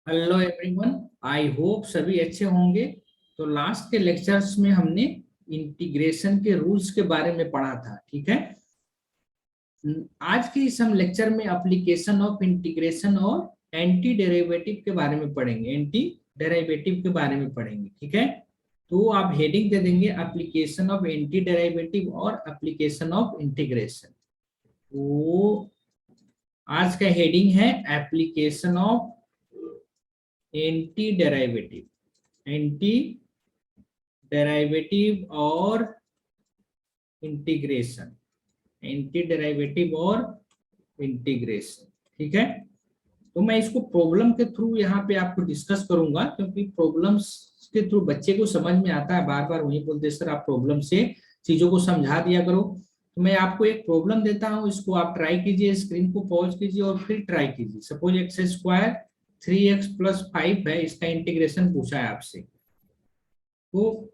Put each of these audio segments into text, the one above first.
Hello everyone, I hope सभी अच्छे होंगे। तो लास्ट के लेक्चर्स में हमने इंटीग्रेशन के रूल्स के बारे में पढ़ा था, ठीक है। आज के इस हम लेक्चर में एप्लीकेशन ऑफ इंटीग्रेशन और एंटी डेरिवेटिव के बारे में पढ़ेंगे, एंटी डेरिवेटिव के बारे में पढ़ेंगे, ठीक है। तो आप हेडिंग दे देंगे एप्लीकेशन ऑफ एंटी डेरिवेटिव और एप्लीकेशन ऑफ इंटीग्रेशन। तो आज का हेडिंग है एप्लीकेशन ऑफ एंटी डेराइवेटिव और इंटीग्रेशन, एंटी डेराइवेटिव और इंटीग्रेशन, ठीक है। तो मैं इसको प्रॉब्लम के थ्रू यहाँ पे आपको डिस्कस करूंगा, क्योंकि प्रॉब्लम्स के थ्रू बच्चे को समझ में आता है। बार बार वही बोलते सर आप प्रॉब्लम से चीजों को समझा दिया करो। तो मैं आपको एक प्रॉब्लम देता हूँ, इसको आप ट्राई कीजिए, स्क्रीन को पॉज कीजिए और फिर ट्राई कीजिए। सपोज एक्स स्क्वायर 3x + 5 है, इसका इंटीग्रेशन पूछा है आपसे। तो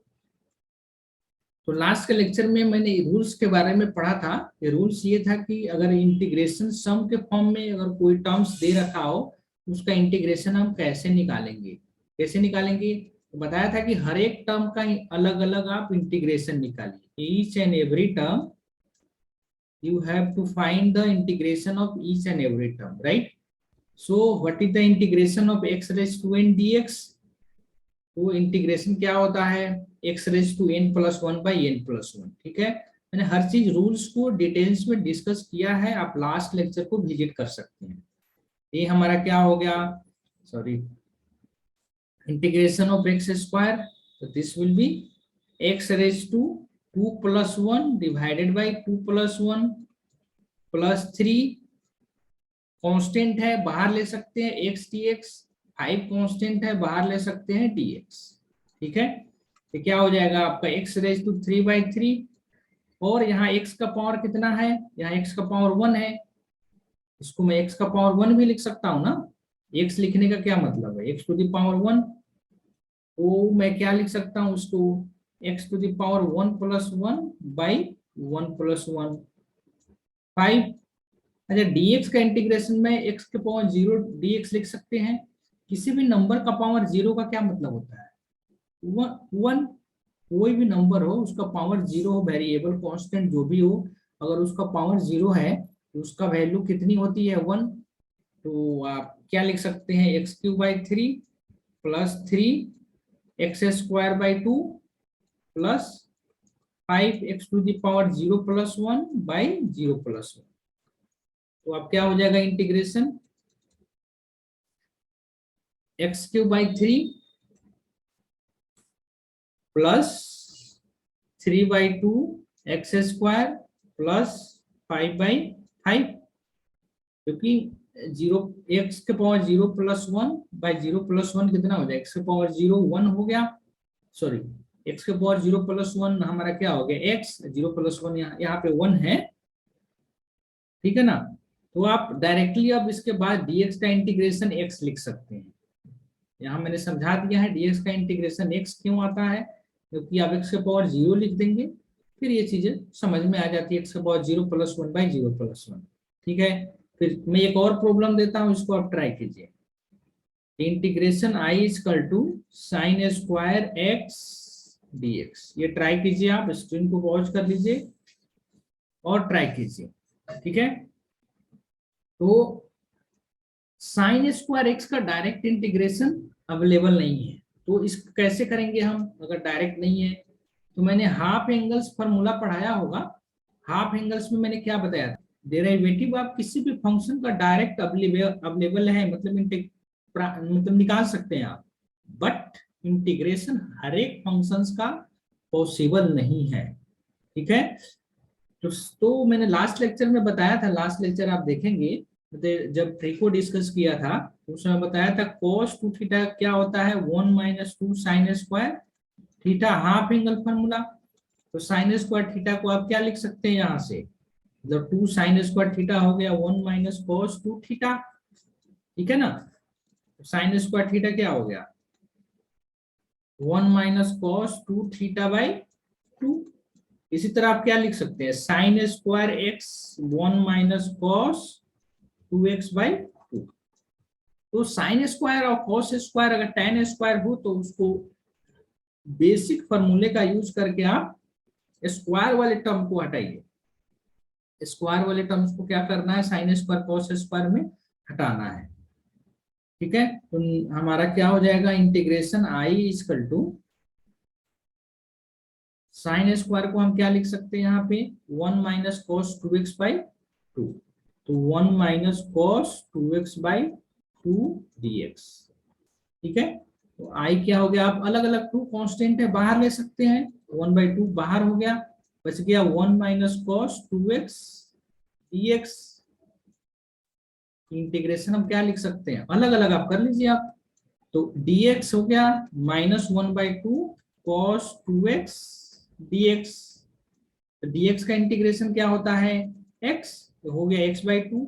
लास्ट के लेक्चर में मैंने रूल्स के बारे में पढ़ा था। ये रूल्स ये था कि अगर इंटीग्रेशन सम के फॉर्म में अगर कोई टर्म्स दे रखा हो, उसका इंटीग्रेशन हम कैसे निकालेंगे। तो बताया था कि हर एक टर्म का अलग अलग आप इंटीग्रेशन निकालिए। Each and every term you have to find the integration of each and every term, right? So what is the integration of x raised to n dx? तो इंटीग्रेशन क्या होता है, x raised to n + 1 by n + 1, ठीक है। मैंने हर चीज rules को details में डिस्कस किया है, आप लास्ट लेक्चर को विजिट कर सकते हैं। ये हमारा क्या हो गया, sorry, integration of x square. तो this will be x raised to 2 + 1 divided by 2 + 1 + 3, constant है बाहर ले सकते हैं x dx, 5 कांस्टेंट है बाहर ले सकते हैं dx, ठीक है। तो क्या हो जाएगा आपका x raised to 3/3, और यहाँ x का पावर कितना है, यहाँ x का पावर 1 है, इसको मैं x का पावर 1 भी लिख सकता हूँ ना। x लिखने का क्या मतलब है, x to the power 1। तो मैं क्या लिख सकता हूँ उसको, x to the power 1 + 1 by 1 + 1 5। अच्छा, dx का इंटीग्रेशन में x के पावर 0 dx लिख सकते हैं। किसी भी नंबर का पावर 0 का क्या मतलब होता है, 1। कोई भी नंबर हो उसका पावर 0 हो, वेरिएबल कांस्टेंट जो भी हो, अगर उसका पावर 0 है तो उसका वैल्यू कितनी होती है, 1। तो आप क्या लिख सकते हैं, x³ + 3 x² 2 + 5 x to the power 0 + 1 by 0 + 1। तो अब क्या हो जाएगा इंटीग्रेशन, x³ + 3/2 x² + 5/5, क्योंकि 0 x के पावर 0 + 1 by 0 + 1 कितना हो जाएगा, x के पावर 0 1 हो गया, सॉरी x के पावर 0 + 1 हमारा क्या हो गया x, 0 + 1 यहाँ पे 1 है, ठीक है ना। तो आप डायरेक्टली अब इसके बाद dx का इंटीग्रेशन x लिख सकते हैं। यहाँ मैंने समझा दिया है dx का इंटीग्रेशन x क्यों आता है, क्योंकि आप x के पावर 0 लिख देंगे, फिर ये चीजें समझ में आ जाती है, x के पावर 0 + 1 by 0 + 1, ठीक है। फिर मैं एक और प्रॉब्लम देता हूँ, इसको आप ट्राई कीजिए। Integration i = sin² x dx, ये ट्राई कीजिए, आप स्क्रीन को पॉज कर लीजिए और ट्राई कीजिए, ठीक है। तो sin² x का डायरेक्ट इंटीग्रेशन अवेलेबल नहीं है, तो इस कैसे करेंगे हम, अगर डायरेक्ट नहीं है तो मैंने हाफ एंगल्स फॉर्मूला पढ़ाया होगा। हाफ एंगल्स में मैंने क्या बताया था, डेरिवेटिव आप किसी भी फंक्शन का डायरेक्ट अवेलेबल है, मतलब निकाल सकते हैं आप, बट इंटीग्रेशन हर एक फंक्शंस का पॉसिबल नहीं है, ठीक है। तो मैंने लास्ट लेक्चर में बताया था, लास्ट लेक्चर आप देखेंगे जब ट्री को डिस्कस किया था तो उसमें बताया था cos 2θ क्या होता है, 1 - 2 sin² θ, हाफ एंगल फॉर्मूला। तो sin² θ को आप क्या लिख सकते हैं यहाँ से, मतलब 2 sin² θ हो गया 1 - cos 2θ, ठीक है ना। sin² θ क्या हो गया, 1 - cos 2θ/2। इसी तरह आप क्या लिख सकते हैं, sin² x 1 - cos 2x/2। तो साइन स्क्वायर और कॉस स्क्वायर अगर tan स्क्वायर हो तो उसको बेसिक फॉर्मूले का यूज करके आप स्क्वायर वाले टर्म को हटाइए। स्क्वायर वाले टर्म्स को क्या करना है, साइन स्क्वायर कॉस स्क्वायर में हटाना है। ठीक है, तो हमारा क्या हो जाएगा, integration I equal to sine square को हम क्या लिख सकते हैं यहाँ पे 1 माइनस कॉस 2x बाई 2, तो 1 minus cos 2x by 2 dx। ठीक है, तो आई क्या हो गया, आप अलग अलग टू कांस्टेंट है बाहर ले सकते हैं, 1/2 बाहर हो गया, बच गया 1 minus cos 2x dx। Integration हम क्या लिख सकते हैं, अलग अलग आप कर लीजिए आप। तो dx हो गया -1/2 cos 2x dx। तो dx का इंटीग्रेशन क्या होता है x, तो हो गया x/2,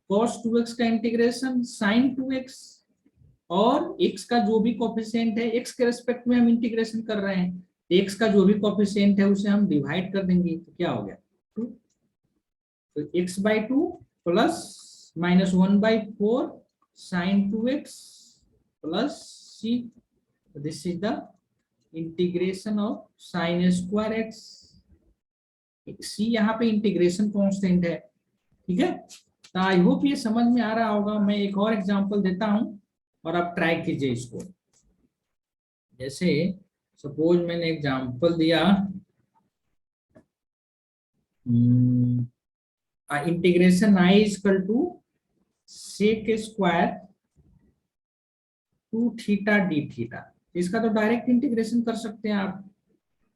cos 2x का इंटीग्रेशन sin 2x, और x का जो भी कोफिशिएंट है, x के रेस्पेक्ट में हम इंटीग्रेशन कर रहे हैं, x का जो भी कोफिशिएंट है उसे हम डिवाइड कर देंगे, तो क्या हो गया 2, तो x/2 plus -1/4 sin 2x plus c, this is the integration of sin square x। c यहाँ पे इंटीग्रेशन कांस्टेंट है। ठीक है, तो आई होप ये समझ में आ रहा होगा। मैं एक और एग्जांपल देता हूं और आप ट्राई कीजिए इसको। जैसे सपोज मैंने एग्जांपल दिया integration I equal to sec square 2 theta D theta, इसका तो डायरेक्ट इंटीग्रेशन कर सकते हैं आप।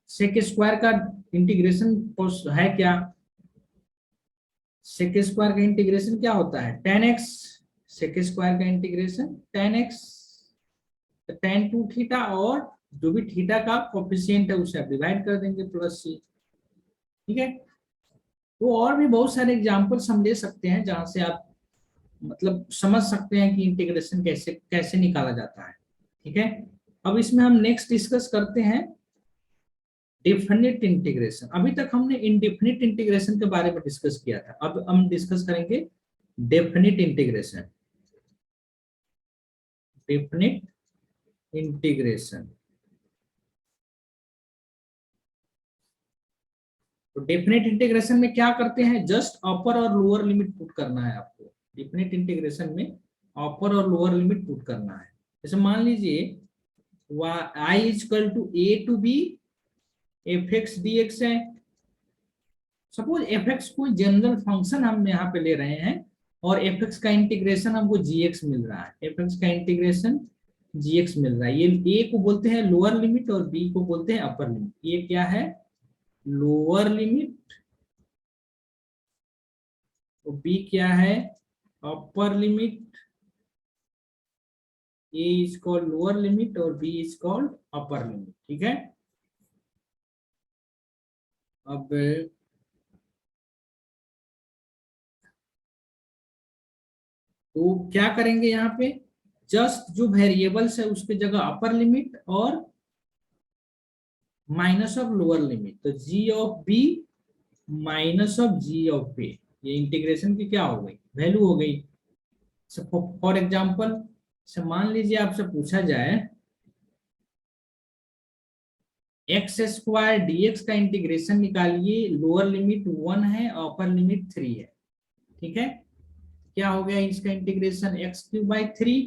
सेक स्क्वायर का इंटीग्रेशन है क्या, सेक स्क्वायर का इंटीग्रेशन क्या होता है tan x, सेक स्क्वायर का integration tan x, tan 2 theta, और जो भी थीटा का कोफिशिएंट है उसे आप डिवाइड कर देंगे प्लस c। ठीक है, तो और भी बहुत सारे एग्जांपल्स हम ले सकते हैं जहां से आप मतलब समझ सकते हैं कि इंटीग्रेशन कैसे कैसे निकाला जाता है। ठीक है, अब इसमें हम नेक्स्ट डिस्कस करते हैं डेफिनिट इंटीग्रेशन। अभी तक हमने इनडेफिनिट इंटीग्रेशन के बारे में डिस्कस किया था, अब हम डिस्कस करेंगे डेफिनिट इंटीग्रेशन। डेफिनिट इंटीग्रेशन, तो डेफिनिट इंटीग्रेशन में क्या करते हैं, जस्ट अपर और लोअर लिमिट पुट करना है आपको। डेफिनिट इंटीग्रेशन में अपर और लोअर लिमिट पुट करना है। जैसे मान लीजिए y equal to a to b fx dx है। सपोज fx कोई जनरल फंक्शन हम यहाँ पे ले रहे हैं और fx का इंटीग्रेशन हमको gx मिल रहा है, fx का इंटीग्रेशन gx मिल रहा है। ये a को बोलते हैं लोअर लिमिट और b को बोलते हैं अपर लिमिट। ये क्या है, लोअर लिमिट, और b क्या है, upper limit. a is called lower limit और b is called upper limit. ठीक है, अब तो क्या करेंगे यहाँ पे, जस्ट जो वेरिएबल्स है उसके जगह अपर लिमिट और माइनस ऑफ लोअर लिमिट, तो g of b minus of g of a, ये इंटीग्रेशन की क्या हो गई, वैल्यू हो गई। फॉर एग्जाम्पल से मान लीजिए आपसे पूछा जाए एक्स स्क्वायर dx का इंटीग्रेशन निकालिए, लोअर लिमिट 1 है और अपर लिमिट 3 है। ठीक है, क्या हो गया इसका इंटीग्रेशन x³ 3,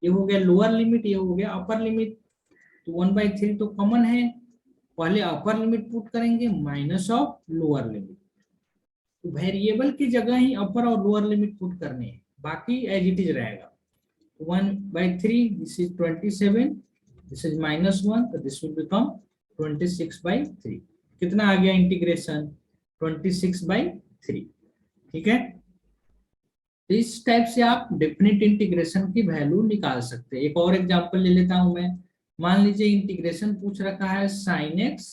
ये हो गया लोअर लिमिट, ये हो गया अपर लिमिट। तो 1/3 तो कॉमन है, पहले अपर लिमिट पुट करेंगे माइनस ऑफ लोअर लिमिट, तो वेरिएबल की जगह ही अपर और लोअर लिमिट पुट करने हैं, बाकी एज इट इज रहेगा। 1/3 दिस इज 27, दिस इज -1, तो दिस विल बिकम 26/3। कितना आ गया इंटीग्रेशन 26/3। ठीक है, तो इस टाइप से आप डेफिनिट इंटीग्रेशन की वैल्यू निकाल सकते हैं। एक और एग्जांपल ले लेता हूं मैं, मान लीजिए इंटीग्रेशन पूछ रखा है sin x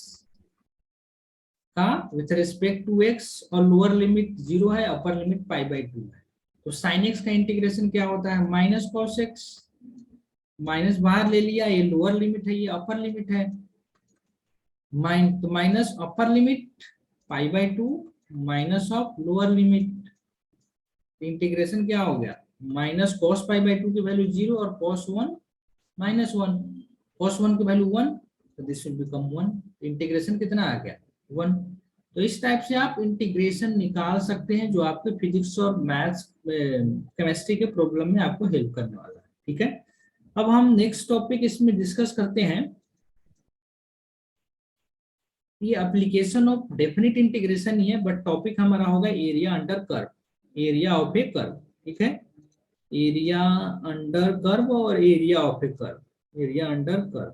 का विथ रिस्पेक्ट टू x और लोअर लिमिट 0 है, अपर लिमिट π/2 है। तो sin x का इंटीग्रेशन क्या होता है, माइनस cos x, माइनस बाहर ले लिया, ये लोअर लिमिट है, ये अपर लिमिट है, तो minus upper limit π/2 minus of lower limit, integration क्या हो गया माइनस कॉस पाई बाई 2 की वैल्यू 0 और कॉस 1 -1, कॉस 1 की वैल्यू 1, तो दिस विल बिकम 1। इंटीग्रेशन कितना आ गया 1। तो इस टाइप से आप इंटीग्रेशन निकाल सकते हैं, जो आपके फिजिक्स और मैथ्स केमिस्ट्री के प्रॉब्लम में आपको हेल्प करने वाला है। ठीक है, अब हम नेक्स्ट टॉपिक इसमें डिस्कस करते हैं, ये एप्लीकेशन ऑफ डेफिनिट इंटीग्रेशन ही है, बट टॉपिक हमारा होगा area under curve, area of A curve. ठीक है, एरिया अंडर कर्व और area of A curve, area under curve,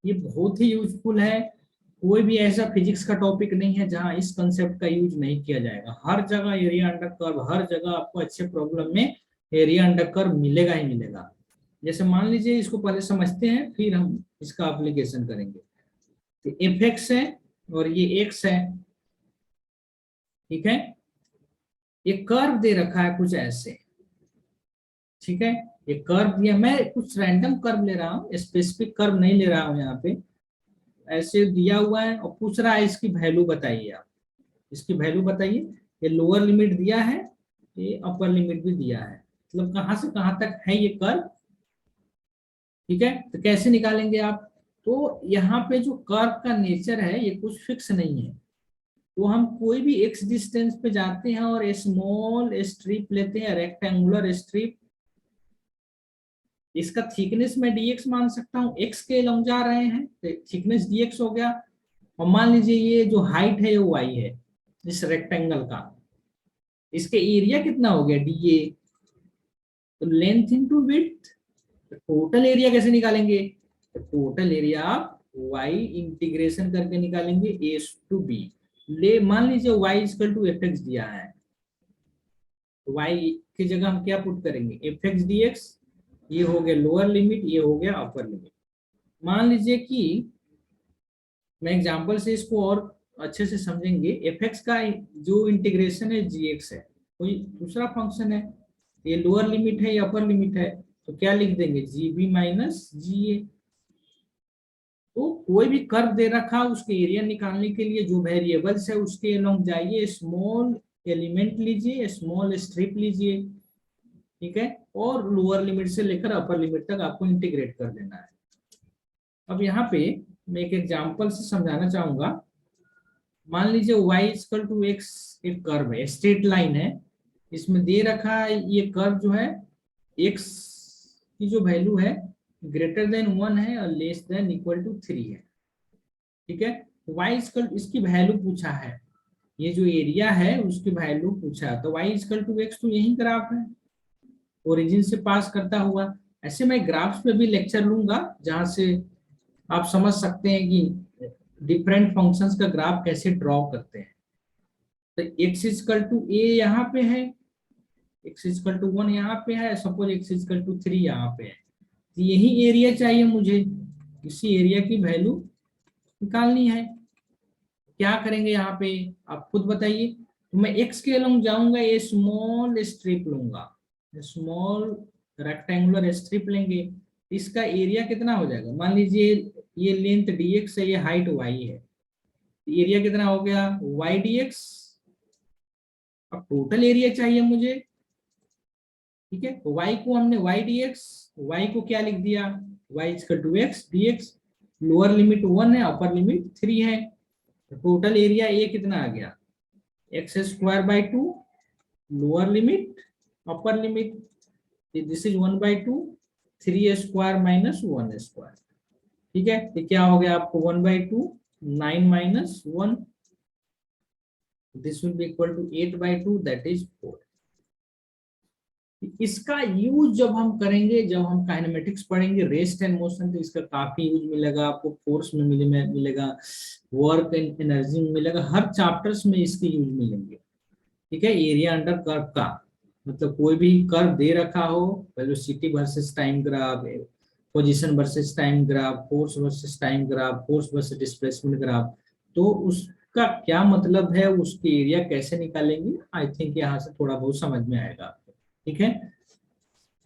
ये बहुत ही यूजफुल है। कोई भी ऐसा फिजिक्स का टॉपिक नहीं है जहां इस कंसेप्ट का यूज नहीं किया जाएगा। हर जगह एरिया अंडर कर्व, हर जगह आपको अच्छे प्रॉब्लम में एरिया अंडर कर्व मिलेगा ही मिलेगा। जैसे मान लीजिए, इसको पहले समझते हैं फिर हम इसका एप्लीकेशन करेंगे। तो एफ एक्स है और ये एक्स है। ठीक है, ये कर्व दे रखा है कुछ ऐसे। ठीक है, ये कर्व दिया, मैं कुछ रैंडम कर्व ले रहा हूँ, स्पेसिफिक कर्व नहीं ले रहा हूँ यहाँ पे। ऐसे दिया हुआ है और पूछ रहा है इसकी वैल्यू बताइए, आप इसकी वैल्यू बताइए। ये लोअर लिमिट दिया है, ये अपर लिमिट भी दिया है, मतलब कहाँ से कहाँ तक है ये कर्व। ठीक है, तो कैसे निकालेंगे आप। तो यहाँ पे जो कर्व का नेचर है ये कुछ फिक्स नहीं है। तो हम कोई भी एक्स डिस्टेंस पे जाते हैं और स्मॉल स्ट्रिप लेते हैं, रेक्टेंगुलर स्ट्रिप। इसका थिकनेस मैं dx मान सकता हूँ, x के लॉन्ग जा रहे हैं तो थिकनेस dx हो गया। और मान लीजिए ये जो हाइट है ये y है इस रेक्टेंगल का, इसके एरिया कितना हो गया dA, तो length into width. Total area कैसे निकालेंगे, तो टोटल एरिया आप y इंटीग्रेशन करके निकालेंगे a टू b। ले मान लीजिए y equal to F X दिया है, तो y की जगह हम क्या पुट करेंगे, एफ एक्स डी एक्स। ये हो गया लोअर लिमिट, ये हो गया अपर लिमिट। मान लीजिए कि मैं एग्जांपल से इसको और अच्छे से समझेंगे। एफ एक्स का जो इंटीग्रेशन है जी एक्स है, कोई दूसरा फंक्शन है, ये लोअर लिमिट है, ये अपर लिमिट है, तो क्या लिख देंगे जी बी माइनस जी ए। तो कोई भी कर्व दे रखा, उसके एरिया निकालने के लिए जो वेरिएबल्स है उसके अलोंग जाइए, स्मॉल एलिमेंट लीजिए, स्मॉल स्ट्रिप लीजिए। ठीक है, और लोअर लिमिट से लेकर अपर लिमिट तक आपको इंटीग्रेट कर देना है। अब यहाँ पे मैं एक एग्जांपल से समझाना चाहूंगा। मान लीजिए y इक्वल टू एक्स एक कर्व है, स्ट्रेट लाइन है, इसमें दे रखा है ये कर्व जो है x की जो वैल्यू है ग्रेटर देन 1 है और लेस देन इक्वल टू 3 है। ठीक है, y इक्वल इसकी वैल्यू पूछा है, ये जो एरिया है उसकी वैल्यू पूछा है, तो y इक्वल टू एक्स तो यही ग्राफ है ओरिजिन से पास करता हुआ। ऐसे मैं ग्राफ्स पे भी लेक्चर लूंगा जहां से आप समझ सकते हैं कि डिफरेंट फंक्शंस का ग्राफ कैसे ड्रॉ करते हैं। तो x इक्वल टू a यहाँ पे है, x इक्वल टू 1 यहाँ पे है, सपोज x इक्वल टू 3 यहाँ पे है, तो यही एरिया चाहिए मुझे, इसी एरिया की वैल्यू निकालनी है। क्या करेंगे यहाँ पे आप खुद बताइए। तो मैं x के अलोंग जाऊंगा, ये स्मॉल स्ट्रिप लूंगा, स्मॉल रेक्टेंगुलर स्ट्रिप लेंगे, इसका एरिया कितना हो जाएगा। मान लीजिए ये लेंथ dx है, ये हाइट y है, एरिया कितना हो गया y dx। अब टोटल एरिया चाहिए मुझे। ठीक है, तो y को हमने y dx, y को क्या लिख दिया y equal to x dx। Lower limit 1 है, अपर लिमिट 3 है, तो टोटल एरिया ये कितना आ गया X square by 2, lower limit upper limit, this is 1/2, 3 square minus 1 square. ठीक है, तो क्या हो गया आपको 1/2, 9 minus 1, this will be equal to 8/2, that is 4। इसका यूज जब हम करेंगे, जब हम काइनेमेटिक्स पढ़ेंगे, रेस्ट एंड मोशन, तो इसका काफी यूज मिलेगा आपको, फोर्स में मिलेगा, वर्क एंड एनर्जी में मिलेगा, हर चैप्टर्स में इसके यूज मिलेंगे। ठीक है, एरिया अंडर कर्व का मतलब कोई भी कर्व दे रखा हो, velocity versus time graph, position versus time graph, force versus time graph, force versus displacement graph, तो उसका क्या मतलब है, उसके एरिया कैसे निकालेंगे, आई थिंक यहाँ से थोड़ा बहुत समझ में आएगा आपको। ठीक है,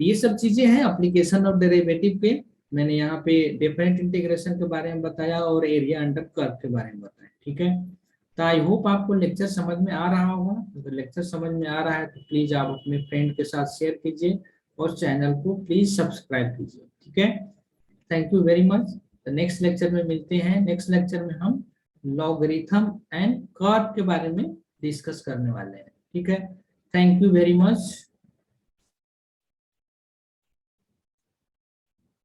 ये सब चीजें हैं एप्लीकेशन ऑफ डेरिवेटिव पे। मैंने यहाँ पे डिफरेंट इंटीग्रेशन के बारे में बताया और एरिया अंडर कर्व के बारे में बताया। ठीक है, तो आई होप आपको लेक्चर समझ में आ रहा होगा। अगर लेक्चर समझ में आ रहा है तो प्लीज आप अपने फ्रेंड के साथ शेयर कीजिए और चैनल को प्लीज सब्सक्राइब कीजिए। ठीक है, thank you very much. Next lecture में मिलते हैं। नेक्स्ट लेक्चर में हम लॉगरिथम एंड कर्व के बारे में डिस्कस करने वाले हैं। ठीक है, थैंक यू वेरी मच।